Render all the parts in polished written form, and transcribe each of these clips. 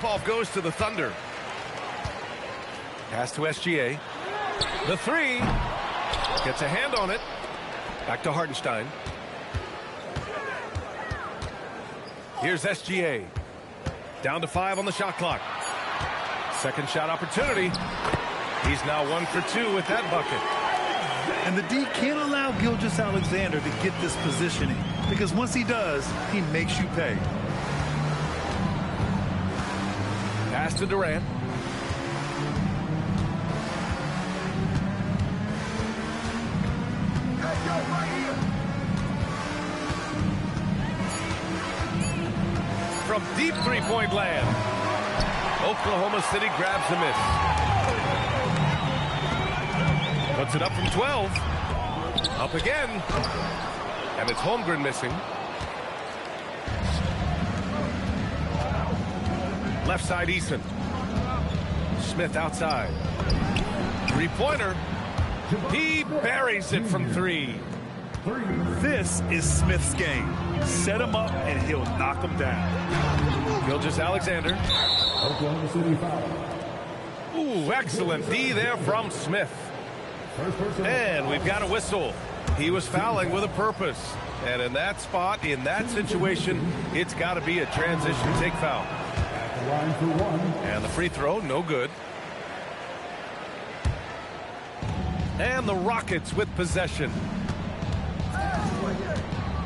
tip-off goes to the Thunder. Pass to SGA. The three. Gets a hand on it. Back to Hartenstein. Here's SGA. Down to 5 on the shot clock. Second shot opportunity. He's now 1 for 2 with that bucket. And the D can't allow Gilgeous-Alexander to get this positioning, because once he does, he makes you pay. Pass to Durant. From deep three-point land, Oklahoma City grabs the miss. Puts it up from 12. Up again. And it's Holmgren missing. Left side, Eason. Smith outside. Three-pointer. He buries it from 3. This is Smith's game. Set him up and he'll knock him down. Gilgeous-Alexander. Oklahoma City foul. Ooh, excellent D there from Smith. And we've got a whistle. He was fouling with a purpose. And in that spot, in that situation, it's got to be a transition take foul. At the line for 1. And the free throw, no good. And the Rockets with possession.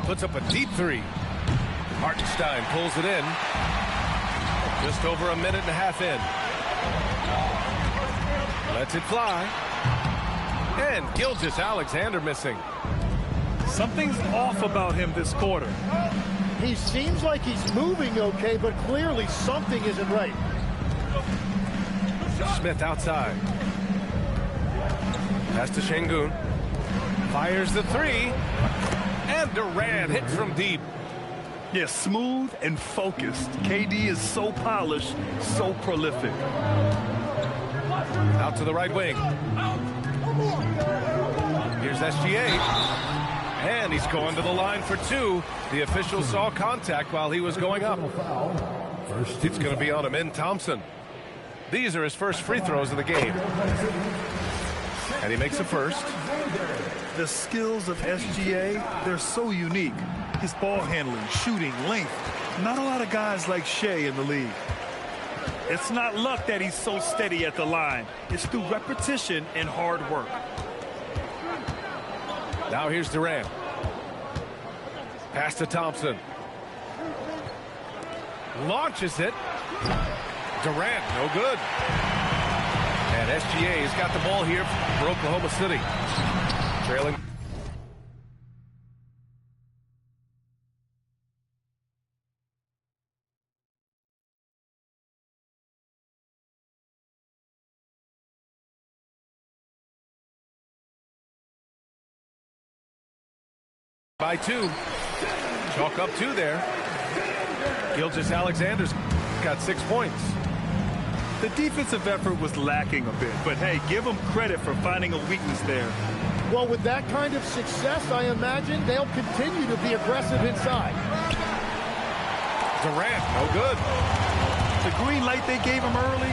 Puts up a deep 3. Hartenstein pulls it in. Just over a minute and a half in. Lets it fly. And Gilgeous-Alexander missing. Something's off about him this quarter. He seems like he's moving okay, but clearly something isn't right. Smith outside. Pass to Şengün. Fires the 3. And Durant hits from deep. Yeah, smooth and focused. KD is so polished, so prolific. Out to the right wing. Here's SGA. And he's going to the line for 2. The official saw contact while he was going up. It's going to be on Amin Thompson. These are his first free throws of the game. And he makes the first. The skills of SGA, they're so unique. His ball handling, shooting, length. Not a lot of guys like Shea in the league. It's not luck that he's so steady at the line. It's through repetition and hard work. Now here's Durant. Pass to Thompson. Launches it. Durant, no good. And SGA has got the ball here for Oklahoma City. Trailing. By 2. Chalk up 2 there. Gilgeous-Alexander's got 6 points. The defensive effort was lacking a bit, but hey, give them credit for finding a weakness there. Well, with that kind of success, I imagine they'll continue to be aggressive inside. Durant, no good. The green light they gave him early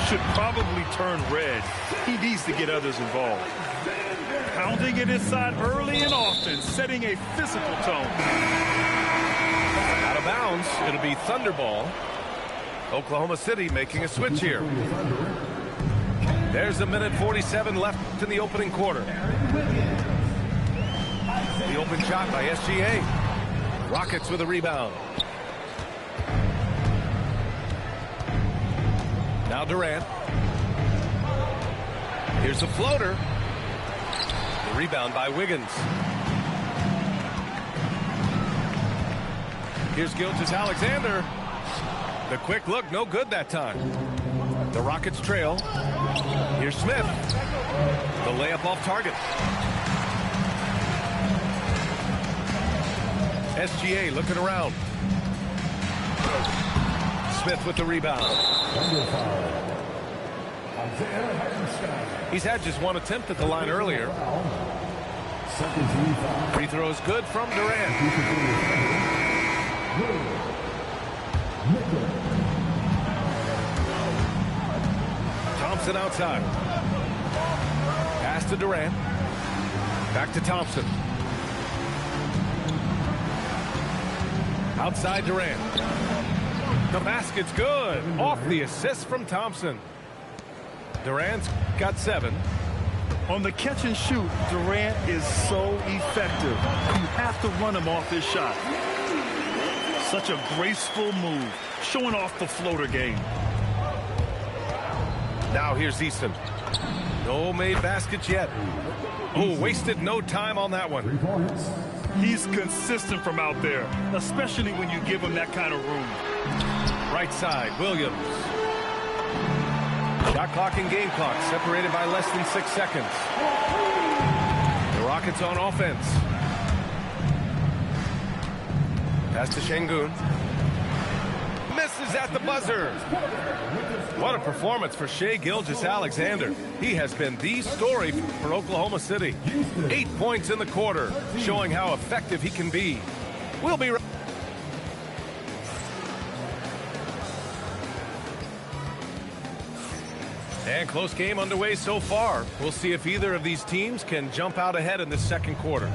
should probably turn red. He needs to get others involved. Pounding it inside early and often, setting a physical tone. Out of bounds, it'll be Thunder ball. Oklahoma City making a switch here. There's a minute 47 left in the opening quarter. The open shot by SGA. Rockets with a rebound. Now Durant. Here's a floater. The rebound by Wiggins. Here's Gilgeous-Alexander. The quick look, no good that time. The Rockets trail. Here's Smith. The layup off target. SGA looking around. Smith with the rebound. He's had just 1 attempt at the line earlier. Free throw is good from Durant. Thompson outside. Pass to Durant. Back to Thompson. Outside Durant. The basket's good. Off the assist from Thompson. Durant's got 7. On the catch and shoot, Durant is so effective. You have to run him off his shot. Such a graceful move, showing off the floater game. Now here's Easton. No made baskets yet. Oh, wasted no time on that one. 3 points. He's consistent from out there, especially when you give him that kind of room. Right side, Williams. Shot clock and game clock separated by less than 6 seconds. The Rockets on offense. Pass to Şengün. Misses at the buzzer. What a performance for Shai Gilgeous-Alexander. He has been the story for Oklahoma City. 8 points in the quarter, showing how effective he can be. We'll be right. And close game underway so far. We'll see if either of these teams can jump out ahead in the second quarter.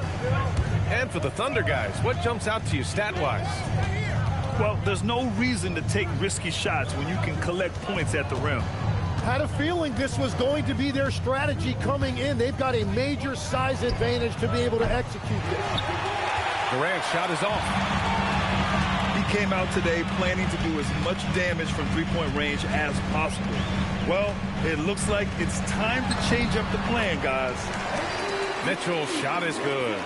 And for the Thunder guys, what jumps out to you stat-wise? Well, there's no reason to take risky shots when you can collect points at the rim. Had a feeling this was going to be their strategy coming in. They've got a major size advantage to be able to execute this. Durant's shot is off. He came out today planning to do as much damage from three-point range as possible. Well, it looks like it's time to change up the plan, guys. Mitchell's shot is good.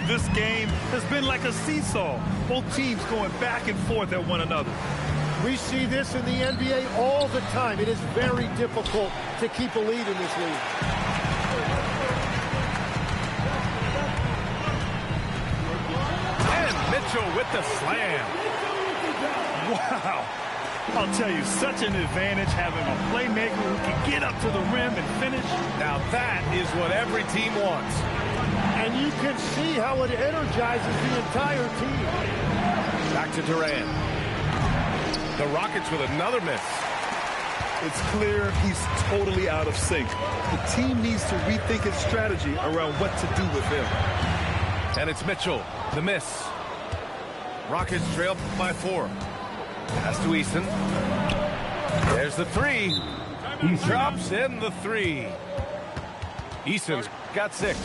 This game has been like a seesaw. Both teams going back and forth at one another. We see this in the NBA all the time. It is very difficult to keep a lead in this league. And Mitchell with the slam. Wow. I'll tell you, such an advantage having a playmaker who can get up to the rim and finish. Now that is what every team wants. And you can see how it energizes the entire team. Back to Durant. The Rockets with another miss. It's clear he's totally out of sync. The team needs to rethink its strategy around what to do with him. And it's Mitchell, the miss. Rockets trail by 4. Pass to Easton. There's the 3. Drops in the 3. Easton's got 6.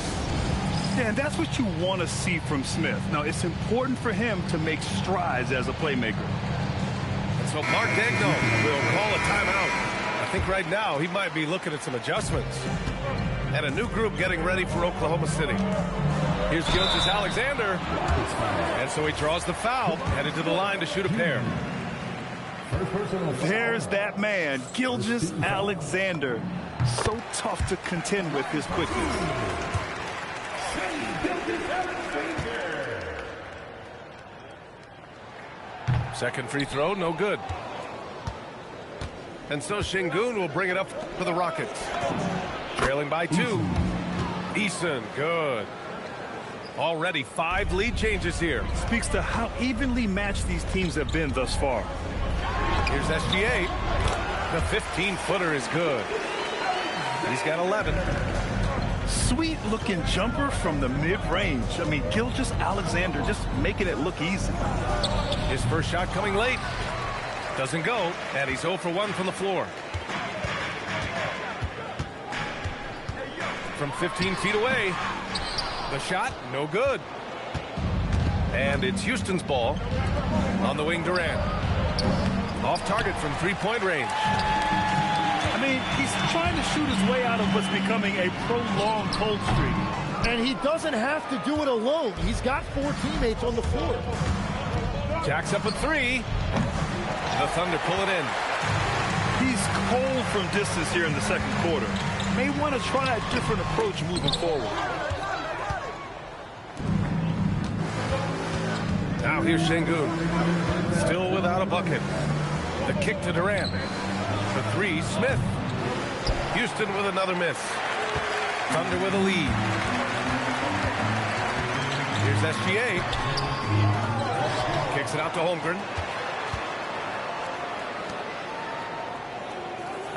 Yeah, and that's what you want to see from Smith. Now, it's important for him to make strides as a playmaker. And so Mark Daigneault will call a timeout. I think right now he might be looking at some adjustments. And a new group getting ready for Oklahoma City. Here's Gilgeous-Alexander. And so he draws the foul, headed to the line to shoot a pair. There's that man, Gilgeous-Alexander. So tough to contend with his quickness. Second free throw, no good. And so Şengün will bring it up for the Rockets. Trailing by 2. Easton, good. Already 5 lead changes here. Speaks to how evenly matched these teams have been thus far. Here's SGA. The 15-footer is good. He's got 11. Sweet-looking jumper from the mid-range. I mean, Gilgeous-Alexander just making it look easy. His first shot coming late. Doesn't go, and he's 0 for 1 from the floor. From 15 feet away. The shot, no good. And it's Houston's ball. On the wing, Durant. Off target from three-point range. I mean, he's trying to shoot his way out of what's becoming a prolonged cold streak. And he doesn't have to do it alone. He's got 4 teammates on the floor. Jacks up a 3. The Thunder pull it in. He's cold from distance here in the second quarter. May want to try a different approach moving forward. Now here's Şengün. Still without a bucket. The kick to Durant. The 3, Smith. Houston with another miss. Thunder with a lead. Here's SGA. Kicks it out to Holmgren.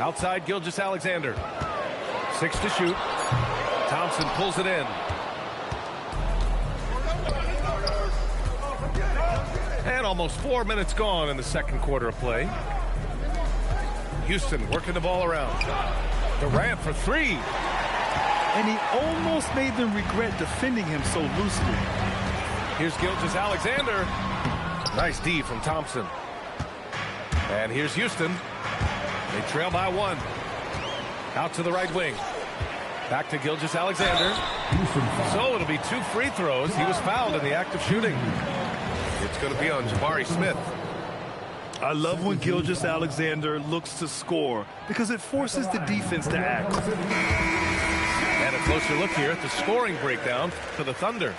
Outside Gilgeous-Alexander. 6 to shoot. Thompson pulls it in. And almost 4 minutes gone in the second quarter of play. Houston working the ball around. Durant for 3. And he almost made them regret defending him so loosely. Here's Gilgeous-Alexander. Nice D from Thompson. And here's Houston. They trail by 1. Out to the right wing. Back to Gilgeous-Alexander. So it'll be 2 free throws. He was fouled in the act of shooting. It's going to be on Jabari Smith. I love when Gilgeous-Alexander looks to score because it forces the defense to act. And a closer look here at the scoring breakdown for the Thunder.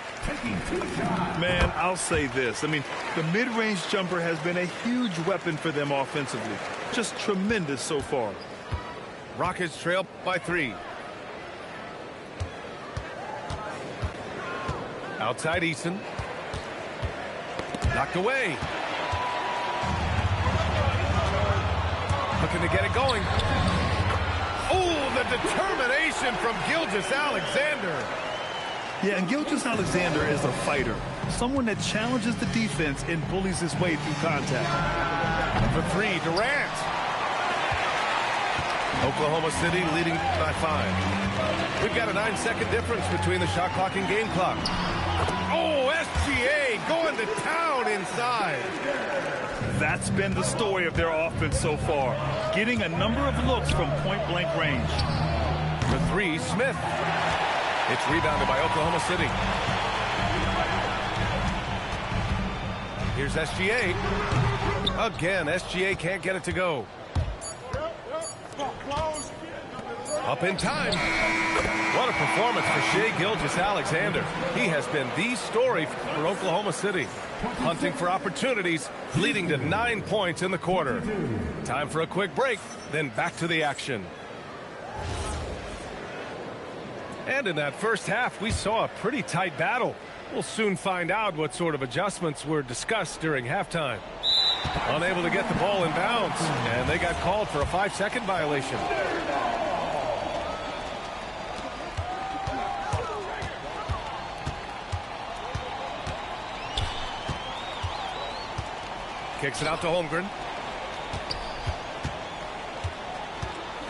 Man, I'll say this. I mean, the mid-range jumper has been a huge weapon for them offensively. Just tremendous so far. Rockets trail by 3. Outside Eason. Knocked away. Looking to get it going. Oh, the determination from Gilgeous-Alexander. Yeah, and Gilgeous-Alexander is a fighter. Someone that challenges the defense and bullies his way through contact. For 3, Durant. Oklahoma City leading by 5. We've got a 9-second difference between the shot clock and game clock. Oh, SGA going to town inside. That's been the story of their offense so far, getting a number of looks from point-blank range. For 3, Smith. It's rebounded by Oklahoma City. Here's SGA. Again, SGA can't get it to go. Up in time. What a performance for Shai Gilgeous-Alexander. He has been the story for Oklahoma City. Hunting for opportunities, leading to 9 points in the quarter. Time for a quick break, then back to the action. And in that first half, we saw a pretty tight battle. We'll soon find out what sort of adjustments were discussed during halftime. Unable to get the ball in bounds, and they got called for a 5-second violation. Kicks it out to Holmgren.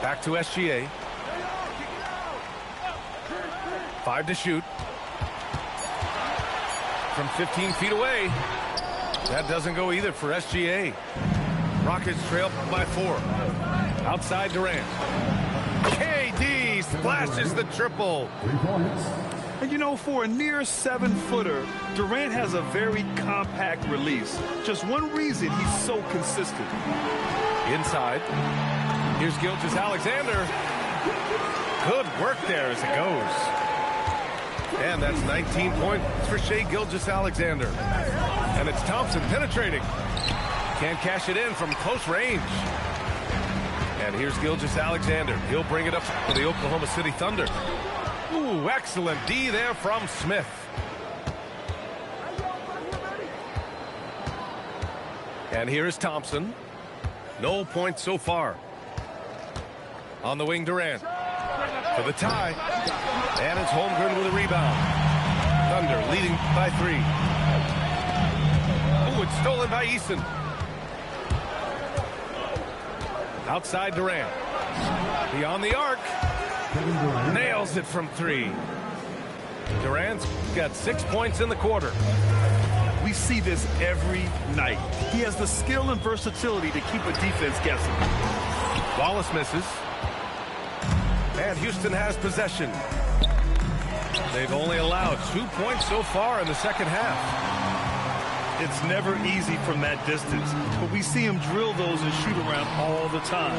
Back to SGA. 5 to shoot. From 15 feet away. That doesn't go either for SGA. Rockets trail by 4. Outside Durant. KD splashes the triple. 3 points. And you know, for a near 7-footer, Durant has a very compact release. Just one reason he's so consistent. Inside. Here's Gilgeous-Alexander. Good work there as it goes. And that's 19 points for Shai Gilgeous-Alexander. And it's Thompson penetrating. Can't cash it in from close range. And here's Gilgeous-Alexander. He'll bring it up for the Oklahoma City Thunder. Ooh, excellent D there from Smith. And here is Thompson. No points so far. On the wing, Durant. For the tie. And it's Holmgren with a rebound. Thunder leading by 3. Oh, it's stolen by Eason. Outside Durant. Beyond the arc. Nails it from 3. Durant's got 6 points in the quarter. We see this every night. He has the skill and versatility to keep a defense guessing. Wallace misses. And Houston has possession. They've only allowed 2 points so far in the second half. It's never easy from that distance, but we see him drill those and shoot around all the time.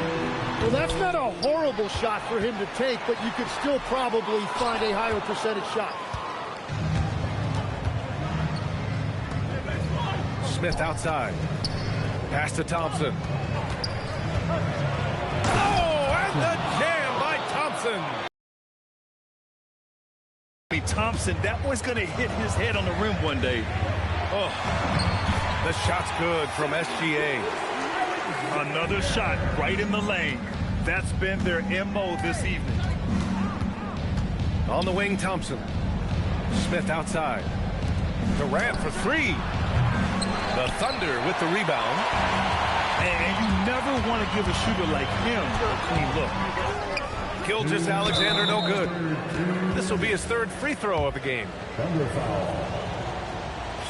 Well, that's not a horrible shot for him to take, but you could still probably find a higher percentage shot. Smith outside. Pass to Thompson. Oh, and the jam by Thompson. Thompson, that boy's going to hit his head on the rim one day. Oh, the shot's good from SGA. Another shot right in the lane. That's been their MO this evening. On the wing, Thompson. Smith outside. Durant for three. The Thunder with the rebound. And you never want to give a shooter like him a clean look. Gilgeous-Alexander no good. This will be his third free throw of the game. Thunder foul.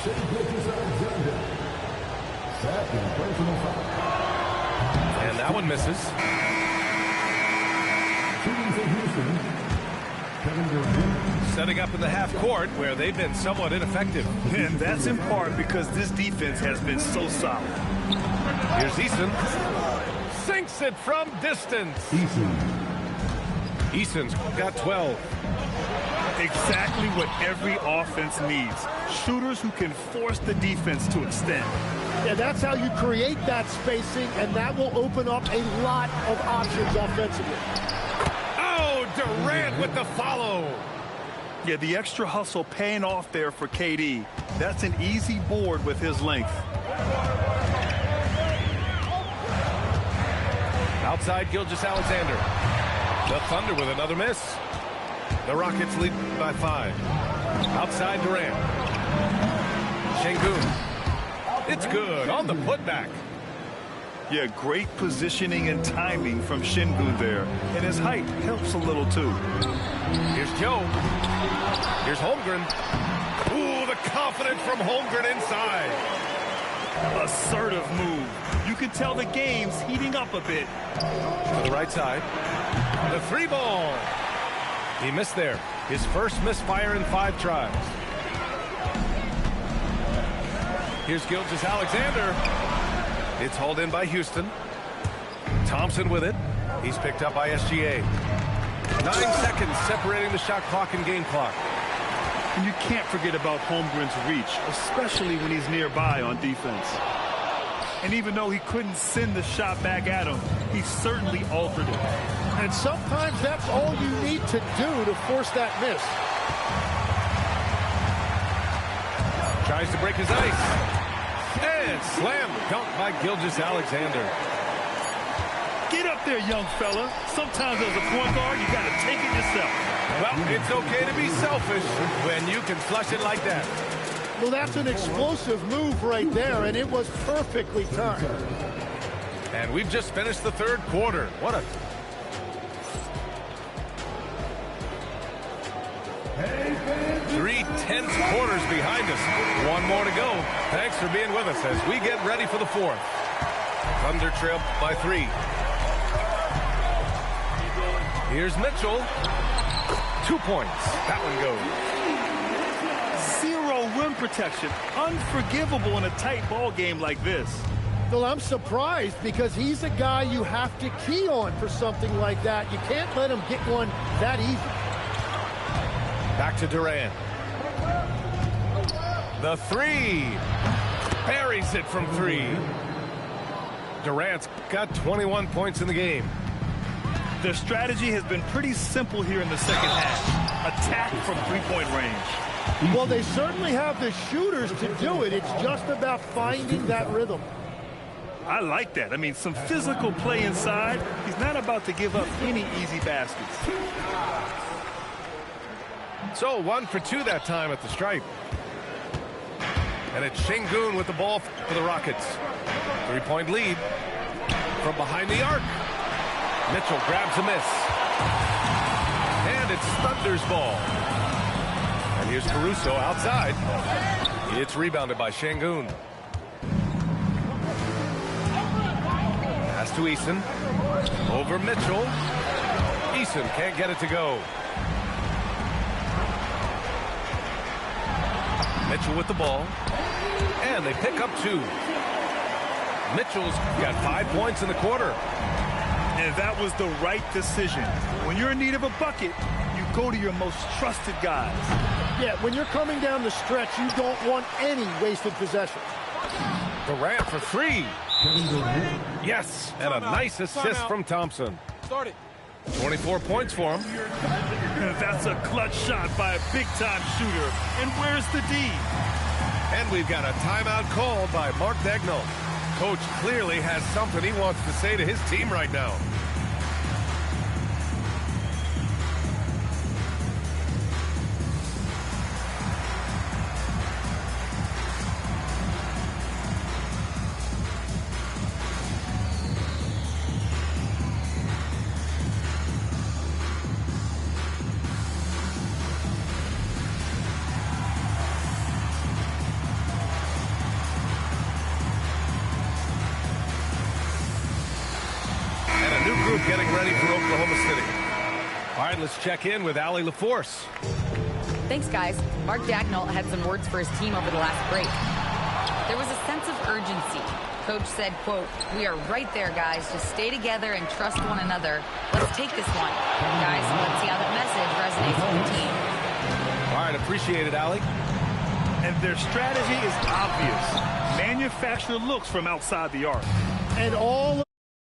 Shea Gilgeous-Alexander. Second personal foul. And that one misses. Shooting for Houston. Kevin Durant. Setting up in the half court where they've been somewhat ineffective. And that's in part because this defense has been so solid. Here's Eason. Sinks it from distance. Eason's got 12. Exactly what every offense needs. Shooters who can force the defense to extend. Yeah, that's how you create that spacing, and that will open up a lot of options offensively. Oh, Durant with the follow. Yeah, the extra hustle paying off there for KD. That's an easy board with his length. Outside Gilgeous-Alexander. The Thunder with another miss. The Rockets lead by 5. Outside Durant. Şengün. It's good on the putback. Yeah, great positioning and timing from Şengün there. And his height helps a little too. Here's Joe. Here's Holmgren. Ooh, the confidence from Holmgren inside. Assertive move. You can tell the game's heating up a bit. To the right side. The three ball. He missed there. His first misfire in 5 tries. Here's Gilgeous-Alexander. It's hauled in by Houston. Thompson with it. He's picked up by SGA. 9 seconds separating the shot clock and game clock. And you can't forget about Holmgren's reach, especially when he's nearby on defense. And even though he couldn't send the shot back at him, he certainly altered it. And sometimes that's all you need to do to force that miss. Tries to break his ice. And slam dunk by Gilgeous-Alexander. Get up there, young fella. Sometimes as a point guard, you got to take it yourself. Well, it's okay to be selfish when you can flush it like that. Well, that's an explosive move right there, and it was perfectly timed. And we've just finished the third quarter. What a... 3 tense quarters behind us. One more to go. Thanks for being with us as we get ready for the fourth. Thunder trail by 3. Here's Mitchell. 2 points. That one goes. Zero rim protection. Unforgivable in a tight ball game like this. Well, I'm surprised because he's a guy you have to key on for something like that. You can't let him get one that easy. Back to Durant. The 3. Buries it from 3. Durant's got 21 points in the game. Their strategy has been pretty simple here in the second half. Attack from three-point range. Well, they certainly have the shooters to do it. It's just about finding that rhythm. I like that. I mean, some physical play inside. He's not about to give up any easy baskets. So 1 for 2 that time at the stripe. And it's Şengün with the ball for the Rockets. 3-point lead from behind the arc. Mitchell grabs a miss. And it's Thunder's ball. And here's Caruso outside. It's rebounded by Şengün. Pass to Eason. Over Mitchell. Eason can't get it to go. Mitchell with the ball. And they pick up 2. Mitchell's got 5 points in the quarter. And that was the right decision. When you're in need of a bucket, you go to your most trusted guys. Yeah, when you're coming down the stretch, you don't want any wasted possessions. Durant for 3. Yes, and a nice assist from Thompson. 24 points for him. That's a clutch shot by a big-time shooter. And where's the D? And we've got a timeout called by Mark Daigneault. Coach clearly has something he wants to say to his team right now. group getting ready for Oklahoma City. All right, let's check in with Allie LaForce. Thanks, guys. Mark Daigneault had some words for his team over the last break. There was a sense of urgency. Coach said, quote, "We are right there, guys. Just stay together and trust one another. Let's take this one. Guys, let's see how that message resonates with the team." All right, appreciate it, Allie. And their strategy is obvious. Manufacture looks from outside the arc. And all